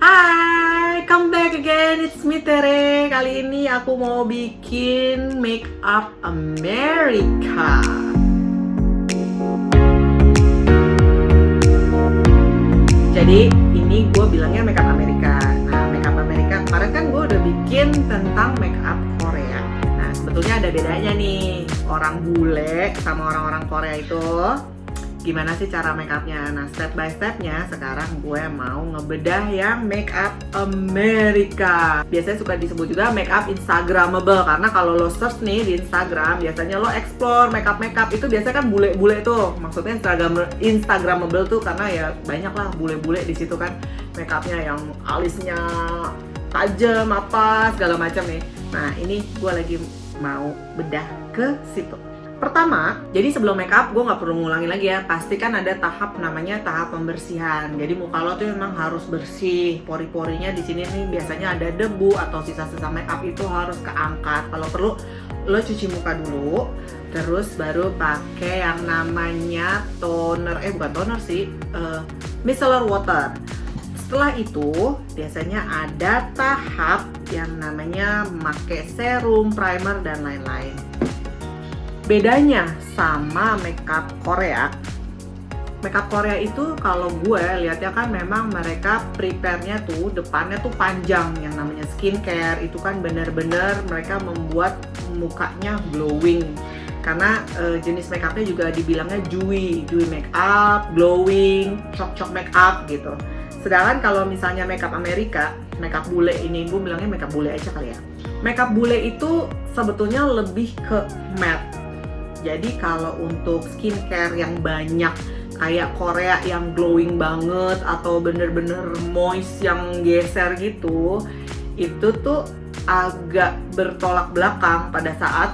Hai, come back again, it's me Tere. Kali ini aku mau bikin make up America. Jadi ini gue bilangnya make up America. Nah, make up America kemarin kan gue udah bikin tentang make up Korea. Nah, sebetulnya ada bedanya nih, orang bule sama orang-orang Korea itu gimana sih cara make upnya. Nah, step by stepnya sekarang gue mau ngebedah yang make up America. Biasanya suka disebut juga make up Instagramable, karena kalau lo search nih di Instagram, biasanya lo explore make up itu biasanya kan bule-bule tuh. Maksudnya Instagramable tuh karena ya banyak lah bule-bule di situ kan, make upnya yang alisnya tajam apa segala macam nih. Nah, ini gue lagi mau bedah ke situ. Pertama, jadi sebelum make up gue nggak perlu ngulangin lagi ya. Pasti kan ada tahap namanya tahap pembersihan. Jadi muka lo tuh memang harus bersih. Pori-porinya di sini nih biasanya ada debu atau sisa-sisa make up itu harus keangkat. Kalau perlu lo cuci muka dulu, terus baru pakai yang namanya toner. Bukan toner sih, micellar water. Setelah itu biasanya ada tahap yang namanya pakai serum, primer dan lain-lain. Bedanya sama makeup Korea itu kalau gue lihatnya kan memang mereka prepare-nya tuh depannya tuh panjang, yang namanya skincare itu kan bener-bener mereka membuat mukanya glowing, karena jenis makeupnya juga dibilangnya dewy makeup, glowing, cok makeup gitu. Sedangkan kalau misalnya makeup Amerika, makeup bule ini, gue bilangnya makeup bule aja kali ya, makeup bule itu sebetulnya lebih ke matte. Jadi kalau untuk skincare yang banyak kayak Korea yang glowing banget atau bener-bener moist yang geser gitu, itu tuh agak bertolak belakang pada saat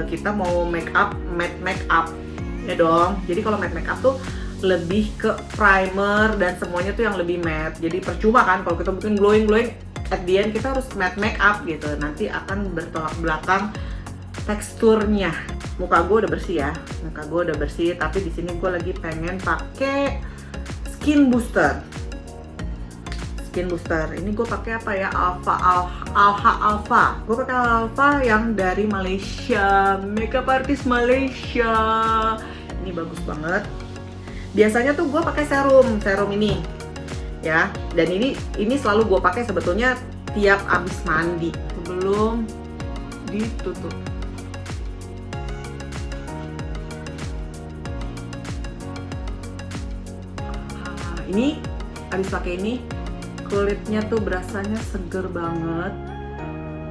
kita mau matte make up ya dong. Jadi kalau matte make up tuh lebih ke primer dan semuanya tuh yang lebih matte. Jadi percuma kan kalau kita bikin glowing at the end kita harus matte make up gitu. Nanti akan bertolak belakang teksturnya. Muka gue udah bersih ya, tapi di sini gue lagi pengen pakai skin booster. Ini gue pakai apa ya? Alpha. Gue pakai Alpha yang dari Malaysia, makeup artist Malaysia. Ini bagus banget. Biasanya tuh gue pakai serum ini, ya. Dan ini selalu gue pakai sebetulnya tiap abis mandi sebelum ditutup. Ini habis pakai ini kulitnya tuh berasanya seger banget.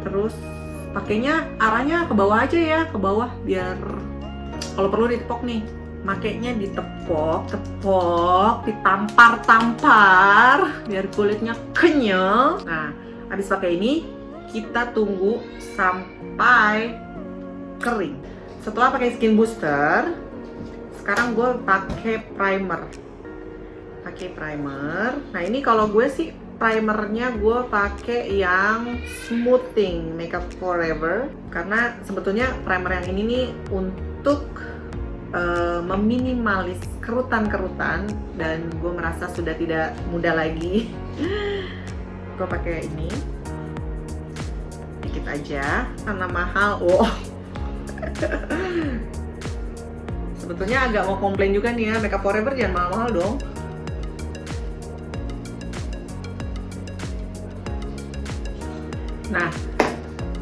Terus pakainya arahnya ke bawah aja ya, ke bawah biar kalau perlu ditepok nih. Makainya ditepok, ditampar biar kulitnya kenyal. Nah, habis pakai ini kita tunggu sampai kering. Setelah pakai skin booster, sekarang gue pakai primer. Nah, ini kalau gue sih primernya gue pakai yang smoothing Makeup Forever, karena sebetulnya primer yang ini nih untuk meminimalis kerutan-kerutan, dan gue merasa sudah tidak muda lagi. Gue pakai ini dikit aja karena mahal. Sebetulnya agak mau komplain juga nih ya, Makeup Forever jangan mahal-mahal dong. Nah,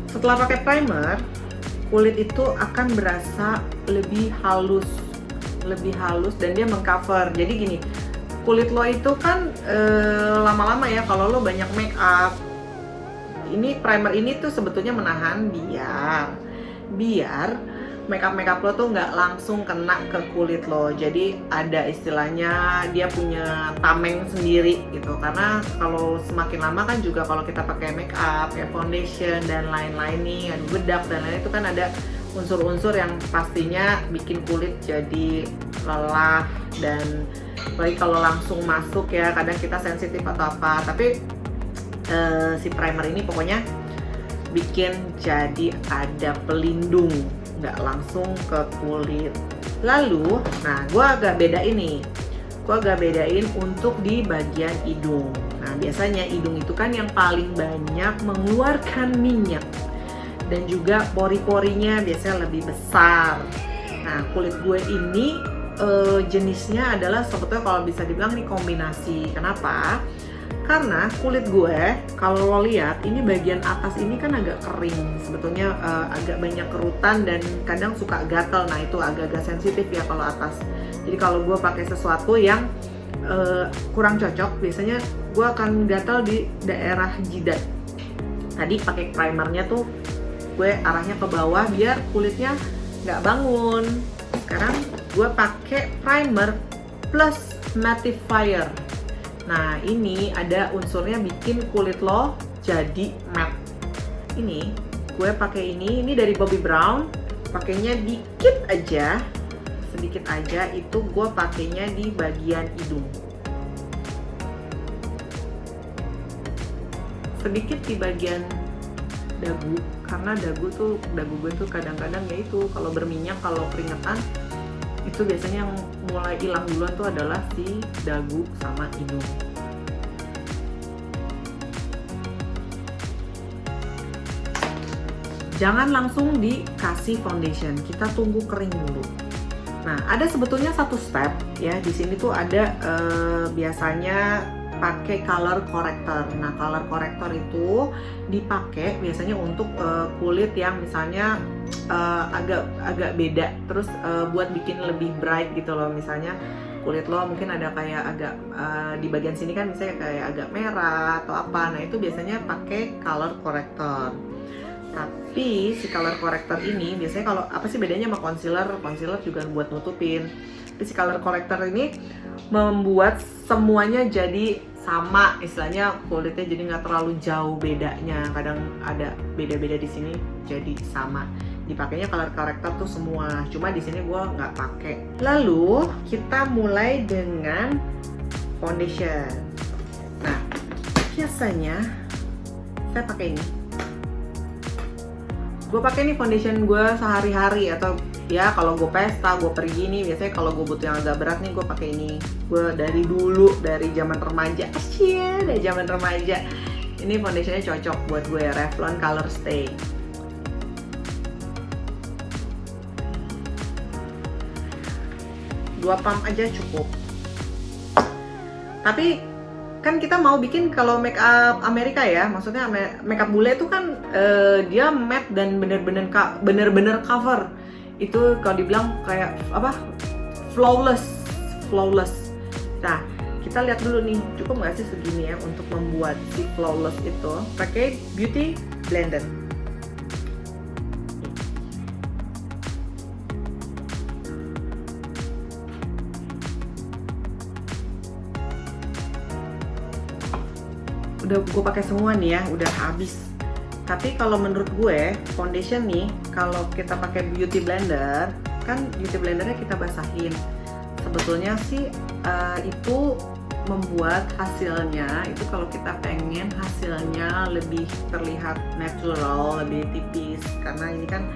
setelah pakai primer, kulit itu akan berasa lebih halus dan dia mengcover. Jadi gini, kulit lo itu kan lama-lama ya kalau lo banyak make up, ini primer ini tuh sebetulnya menahan biar make up lo tuh nggak langsung kena ke kulit lo. Jadi ada istilahnya dia punya tameng sendiri gitu, karena kalau semakin lama kan juga kalau kita pakai make up kayak foundation dan lain-lain nih, ada bedak dan lain-lain, itu kan ada unsur-unsur yang pastinya bikin kulit jadi lelah, dan apalagi kalau langsung masuk ya kadang kita sensitif atau apa. Tapi si primer ini pokoknya bikin jadi ada pelindung, nggak langsung ke kulit. Lalu, nah gue agak bedain untuk di bagian hidung. Nah, Nah, biasanya hidung itu kan yang paling banyak mengeluarkan minyak dan juga pori-porinya biasanya lebih besar. Nah, kulit gue ini jenisnya adalah sebetulnya kalau bisa dibilang ini kombinasi. Kenapa? Karena kulit gue kalau lo lihat ini bagian atas ini kan agak kering, sebetulnya agak banyak kerutan dan kadang suka gatel. Nah, itu agak-agak sensitif ya kalau atas. Jadi kalau gue pakai sesuatu yang kurang cocok, biasanya gue akan gatal di daerah jidat. Tadi pakai primernya tuh gue arahnya ke bawah biar kulitnya nggak bangun. Sekarang gue pakai primer plus mattifier. Nah, ini ada unsurnya bikin kulit lo jadi matte. Ini gue pakai ini dari Bobbi Brown. Pakainya dikit aja, sedikit aja. Itu gue pakainya di bagian hidung. Sedikit di bagian dagu, karena dagu gue tuh kadang-kadang ya itu kalau berminyak, kalau keringetan itu biasanya yang mulai hilang duluan tuh adalah si dagu sama hidung. Jangan langsung dikasih foundation, kita tunggu kering dulu. Nah, ada sebetulnya satu step ya di sini tuh ada biasanya pakai color corrector. Nah, color corrector itu dipakai biasanya untuk kulit yang misalnya agak beda, terus buat bikin lebih bright gitu loh. Misalnya kulit lo mungkin ada kayak agak di bagian sini kan misalnya kayak agak merah atau apa. Nah, itu biasanya pakai color corrector. Tapi si color corrector ini biasanya kalau apa sih bedanya sama concealer? Concealer juga buat nutupin. Tapi si color corrector ini membuat semuanya jadi sama, istilahnya kulitnya jadi nggak terlalu jauh bedanya. Kadang ada beda-beda di sini jadi sama. Dipakainya color corrector tuh semua. Cuma di sini gue nggak pakai. Lalu kita mulai dengan foundation. Nah, biasanya saya pakai ini. Gue pakai nih foundation gue sehari-hari, atau ya kalau gue pesta, gue pergi nih, biasanya kalau gue butuh yang agak berat nih gue pakai ini. Gue dari dulu, dari zaman remaja, dari zaman remaja ini foundationnya cocok buat gue, Revlon Color Stay. Dua pump aja cukup. Tapi kan kita mau bikin kalau make up Amerika ya, maksudnya make up bule itu kan dia matte dan bener-bener cover. Itu kalau dibilang kayak apa, flawless. Nah, kita lihat dulu nih cukup nggak sih segini ya untuk membuat si flawless itu. Pakai beauty blender. Udah gue pakai semua nih ya, udah habis. Tapi kalau menurut gue foundation nih, kalau kita pakai beauty blender, kan beauty blendernya kita basahin. Sebetulnya sih itu membuat hasilnya itu, kalau kita pengen hasilnya lebih terlihat natural, lebih tipis, karena ini kan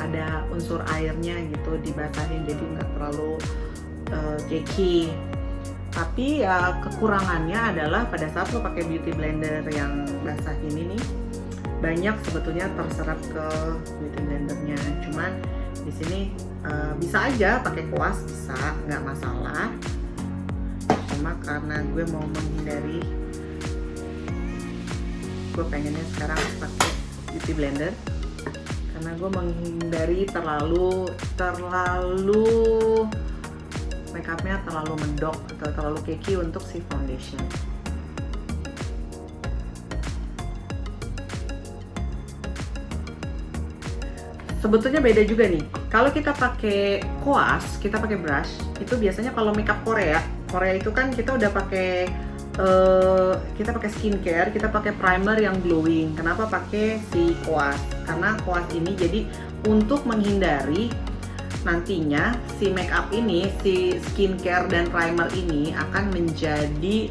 ada unsur airnya gitu dibasahin, jadi nggak terlalu cakey. Tapi ya kekurangannya adalah pada saat lo pakai beauty blender yang basah ini nih, banyak sebetulnya terserap ke beauty blendernya. Cuman di sini bisa aja pakai kuas, bisa, nggak masalah. Cuma karena gue mau menghindari, gue pengennya sekarang pakai beauty blender karena gue menghindari terlalu makeupnya terlalu mendok atau terlalu cakey untuk si foundation. Sebetulnya beda juga nih. Kalau kita pakai kuas, kita pakai brush, itu biasanya kalau makeup Korea itu kan kita udah pakai skincare, kita pakai primer yang glowing. Kenapa pakai si kuas? Karena kuas ini jadi untuk menghindari nantinya si makeup ini, si skincare dan primer ini akan menjadi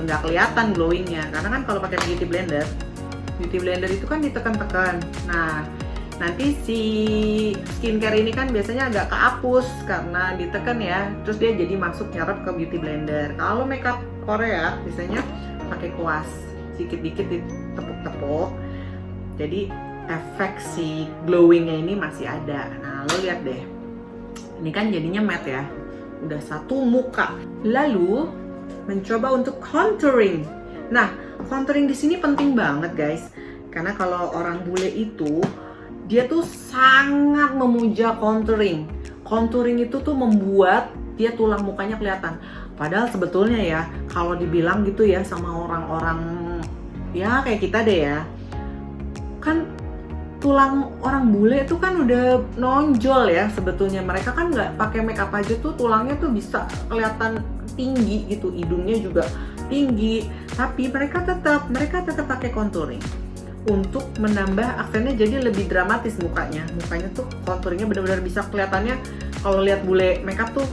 nggak kelihatan glowingnya. Karena kan kalau pakai beauty blender itu kan ditekan-tekan. Nah, nanti si skincare ini kan biasanya agak kehapus karena ditekan ya, terus dia jadi masuk nyerap ke beauty blender. Kalau makeup Korea biasanya pakai kuas, dikit-dikit ditepuk-tepuk. Jadi efek si glowingnya ini masih ada. Nah, lo lihat deh, ini kan jadinya matte ya, udah satu muka. Lalu mencoba untuk contouring. Nah, contouring di sini penting banget guys, karena kalau orang bule itu dia tuh sangat memuja contouring. Contouring itu tuh membuat dia tulang mukanya kelihatan. Padahal sebetulnya ya, kalau dibilang gitu ya sama orang-orang ya kayak kita deh ya, kan tulang orang bule itu kan udah nonjol ya sebetulnya. Mereka kan nggak pakai makeup aja tuh tulangnya tuh bisa kelihatan tinggi gitu, hidungnya juga tinggi. Tapi mereka tetap pakai contouring untuk menambah aksennya jadi lebih dramatis mukanya. Mukanya tuh contouringnya benar-benar bisa kelihatannya, kalau lihat bule makeup tuh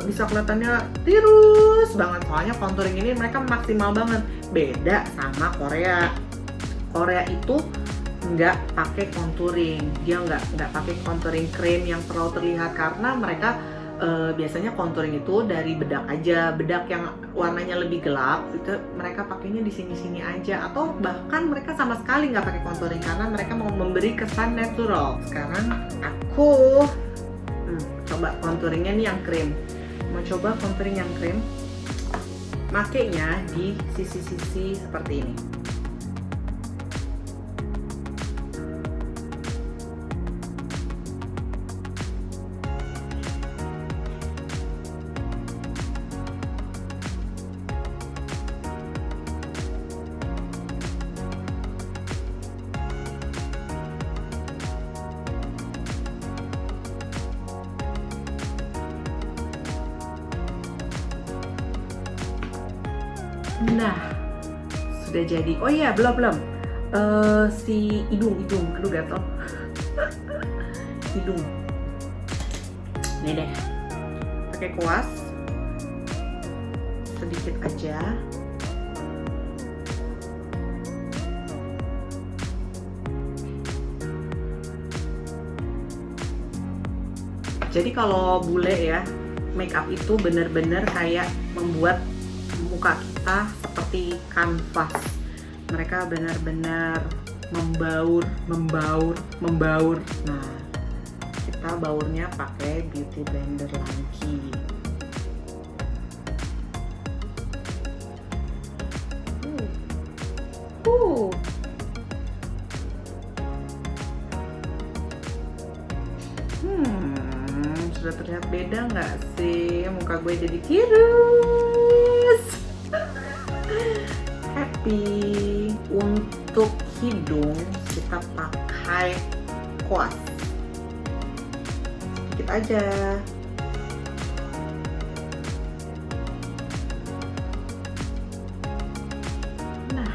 bisa kelihatannya tirus banget. Soalnya contouring ini mereka maksimal banget. Beda sama Korea. Korea itu nggak pakai contouring, dia nggak pakai contouring cream yang terlalu terlihat, karena mereka biasanya contouring itu dari bedak aja, bedak yang warnanya lebih gelap itu mereka pakainya di sini-sini aja, atau bahkan mereka sama sekali nggak pakai contouring karena mereka mau memberi kesan natural. Sekarang aku coba contouringnya nih yang krim. Mau coba contouring yang krim, makainya di sisi-sisi seperti ini. Nah, sudah jadi. Oh iya, belum. Si hidung. Aduh, gatel. Hidung. Nih deh. Pakai kuas. Sedikit aja. Jadi kalau bule ya, make up itu bener-bener kayak membuat muka kita seperti kanvas. Mereka benar-benar membaur. Nah, kita baurnya pakai beauty blender lagi. Sudah terlihat beda nggak sih? Muka gue jadi tirus. Happy. Untuk hidung kita pakai kuas sedikit aja. Nah,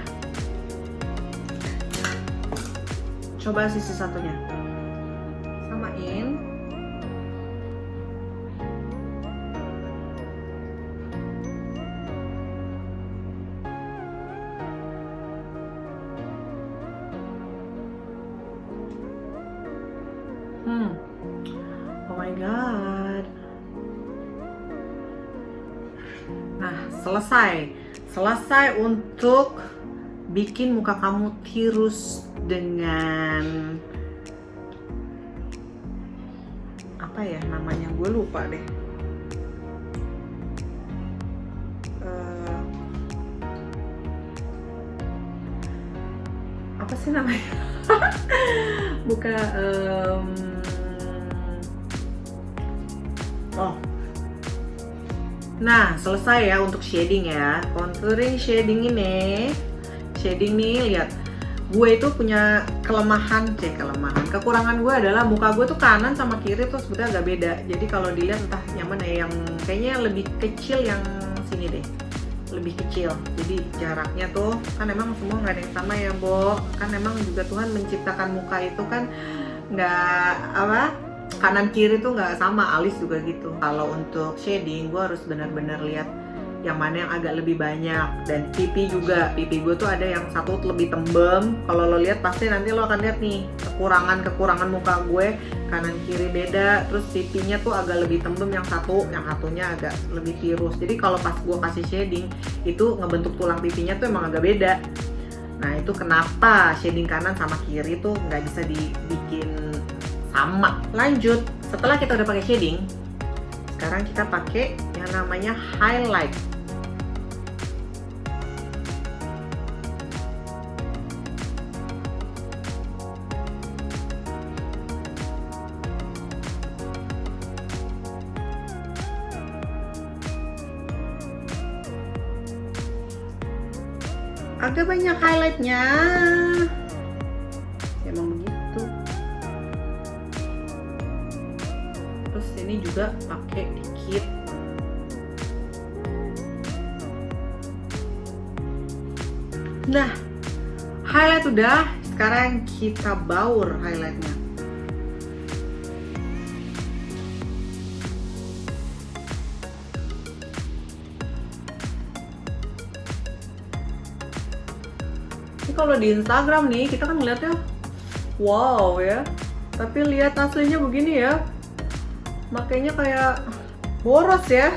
coba sisi satunya samain. Oh my god. Nah, selesai untuk bikin muka kamu tirus dengan apa ya namanya, gue lupa deh. Apa sih namanya? Buka Nah, selesai ya untuk shading ya. Contouring shading ini. Shading nih, lihat. Gue itu punya kekurangan gue adalah muka gue tuh kanan sama kiri tuh sebetulnya agak beda. Jadi kalau dilihat entah nyaman ya, yang kayaknya lebih kecil yang sini deh. Lebih kecil. Jadi jaraknya tuh kan emang semua nggak ada yang sama ya, Bo. Kan emang juga Tuhan menciptakan muka itu kan nggak kanan kiri tuh nggak sama, alis juga gitu. Kalau untuk shading gue harus benar-benar lihat yang mana yang agak lebih banyak. Dan pipi juga, pipi gue tuh ada yang satu lebih tembem. Kalau lo lihat pasti nanti lo akan lihat nih kekurangan muka gue, kanan kiri beda. Terus pipinya tuh agak lebih tembem yang satunya agak lebih tirus. Jadi kalau pas gue kasih shading itu ngebentuk tulang pipinya tuh emang agak beda. Nah itu kenapa shading kanan sama kiri tuh nggak bisa dibikin sama. Lanjut, setelah kita udah pakai shading, sekarang kita pakai yang namanya highlight. Agak banyak highlightnya, emang begitu. Terus ini juga pakai dikit. Nah, highlight udah, sekarang kita baur highlightnya. Ini kalau di Instagram nih kita kan ngeliatnya wow ya, tapi lihat aslinya begini ya, makanya kayak boros ya,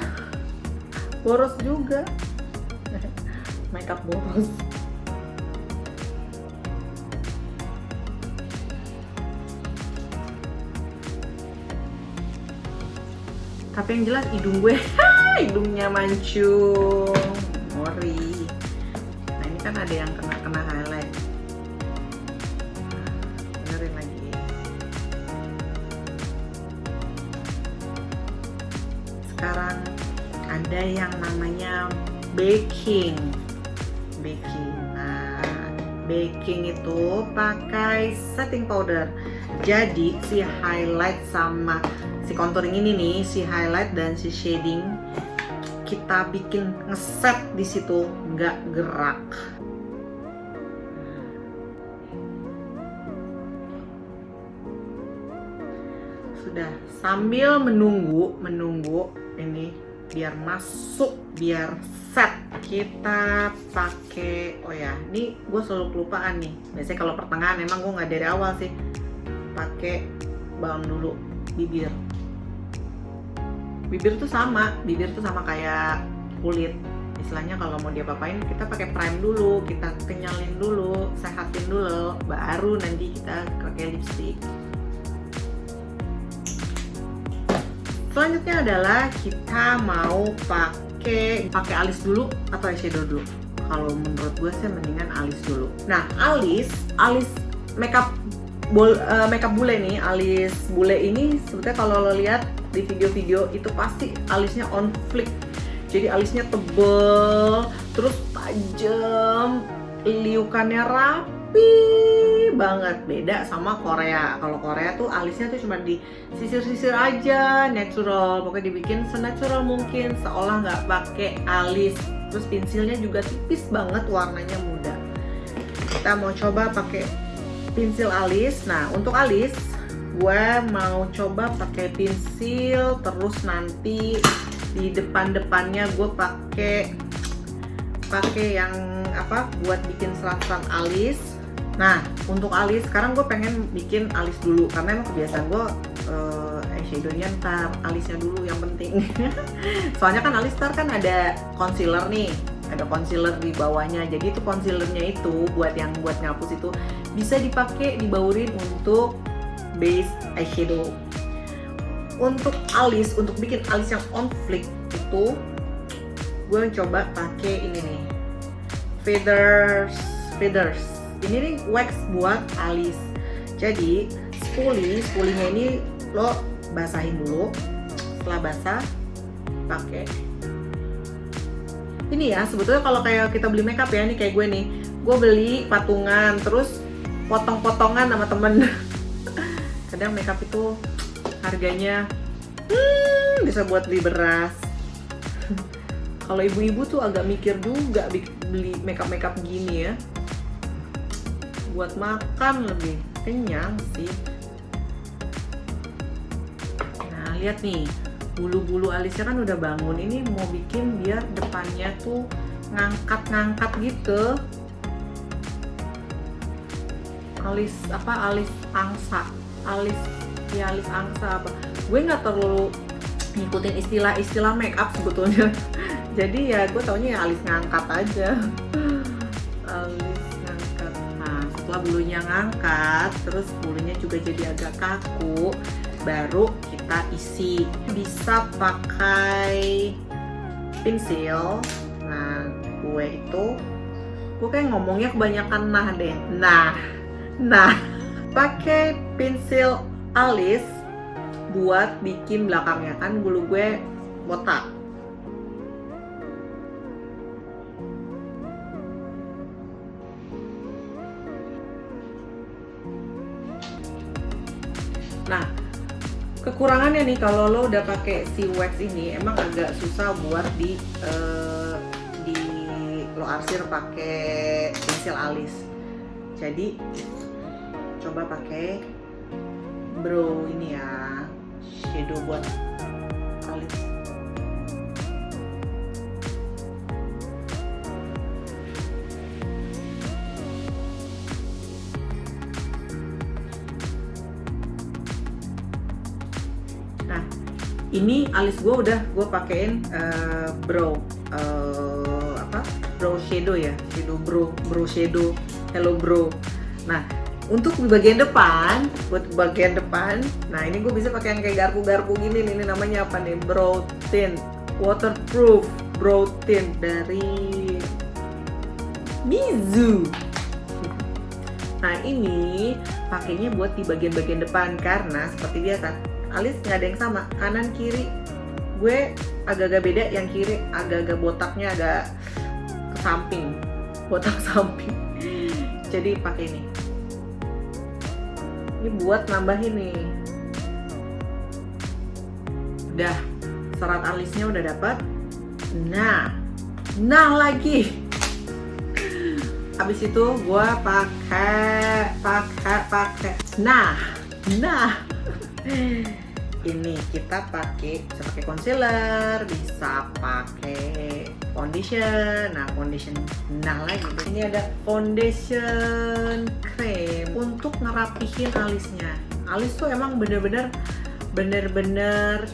boros juga. Makeup boros. Tapi yang jelas hidung gue, hidungnya mancung, ngori. Nah ini kan ada yang kena highlight. Nah, benerin lagi. Sekarang ada yang namanya baking. Nah, baking itu pakai setting powder. Jadi si highlight sama si contouring ini nih, si highlight dan si shading kita bikin ngeset di situ, nggak gerak. Sudah, sambil menunggu ini biar masuk, biar set, kita pakai, oh ya, ini gue selalu kelupaan nih. Biasanya kalau pertengahan emang gue nggak dari awal sih, pakai balm dulu bibir. Bibir tuh sama kayak kulit. Istilahnya kalau mau diapa-apain kita pakai prime dulu, kita kenyalin dulu, sehatin dulu, baru nanti kita pakai lipstick. Selanjutnya adalah kita mau pakai alis dulu atau eyeshadow dulu. Kalau menurut gue sih mendingan alis dulu. Nah, alis makeup bule nih, alis bule ini sebetulnya kalau lo lihat di video-video itu pasti alisnya on flick. Jadi alisnya tebel, terus tajam, liukannya rapi banget. Beda sama Korea. Kalau Korea tuh alisnya tuh cuma di sisir-sisir aja, natural. Pokoknya dibikin senatural mungkin, seolah nggak pakai alis. Terus pensilnya juga tipis banget, warnanya muda. Kita mau coba pakai pensil alis. Nah, untuk alis gue mau coba pakai pensil, terus nanti di depannya gue pakai yang apa buat bikin serat-serat alis. Nah, untuk alis sekarang gue pengen bikin alis dulu karena emang kebiasaan gue eyeshadownya ntar, alisnya dulu yang penting. Soalnya kan alis ntar kan ada concealer nih, ada concealer di bawahnya. Jadi itu concealernya itu buat ngapus itu bisa dipakai, dibaurin untuk base eyeshadow. Untuk alis, untuk bikin alis yang on flick itu gue coba pakai ini nih, feathers. Ini nih wax buat alis. Jadi spoolingnya ini lo basahin dulu. Setelah basah, pakai ini ya. Sebetulnya kalau kayak kita beli makeup ya, ini kayak gue nih, gue beli patungan terus potong-potongan sama temen. Kadang makeup itu harganya bisa buat beli beras. Kalau ibu-ibu tuh agak mikir juga beli makeup gini ya. Buat makan lebih kenyang sih. Nah, lihat nih, bulu-bulu alisnya kan udah bangun. Ini mau bikin biar depannya tuh ngangkat-ngangkat gitu. Alis angsa, alis angsa apa? Gue nggak terlalu ngikutin istilah make up sebetulnya. Jadi ya gue taunya ya alis ngangkat aja. Alis ngangkat. Nah setelah bulunya ngangkat, terus bulunya juga jadi agak kaku, baru kita isi. Bisa pakai pensil. Nah gue kayak ngomongnya kebanyakan nah deh. Nah, pakai pensil alis buat bikin belakangnya, kan bulu gue botak. Nah, kekurangannya nih kalau lo udah pakai si wax ini emang agak susah buat di lo arsir pakai pensil alis. Jadi coba pakai brow ini ya, shadow buat alis. Nah, ini alis gue udah gue pakein brow brow shadow ya, brow shadow Hello Brow. Nah, untuk di bagian depan, nah ini gue bisa pakai yang kayak garpu-garpu gini nih. Ini namanya apa nih? Brow tint, waterproof brow tint dari Mizu. Nah ini pakainya buat di bagian-bagian depan karena seperti biasa alis nggak ada yang sama, kanan kiri gue agak-agak beda. Yang kiri agak-agak botaknya agak ke samping, botak samping. Jadi pakai ini. Ini buat nambahin nih. Udah, serat alisnya udah dapet. Nah lagi. Habis itu gue pakai. Nah. Ini kita bisa pakai concealer, bisa pakai foundation. Nah, foundation. Nah, lagi ini ada foundation cream untuk ngerapihin alisnya. Alis tuh emang bener-bener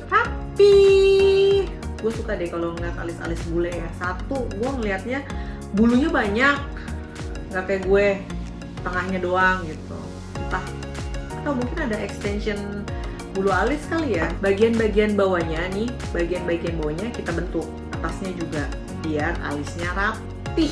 rapi. Gue suka deh kalau ngeliat alis bule ya. Satu, gue ngeliatnya bulunya banyak, nggak kayak gue tengahnya doang gitu. Entah, atau mungkin ada extension bulu alis kali ya. Bagian-bagian bawahnya nih, bagian-bagian bawahnya kita bentuk, atasnya juga, biar alisnya rapih.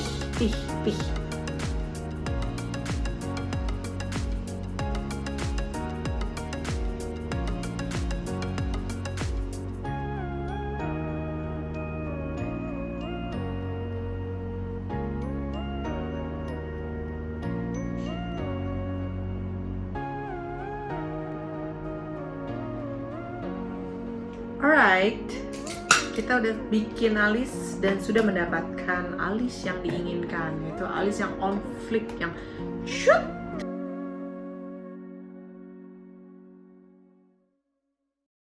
Alright, kita udah bikin alis dan sudah mendapatkan alis yang diinginkan, yaitu alis yang on flick, yang shoot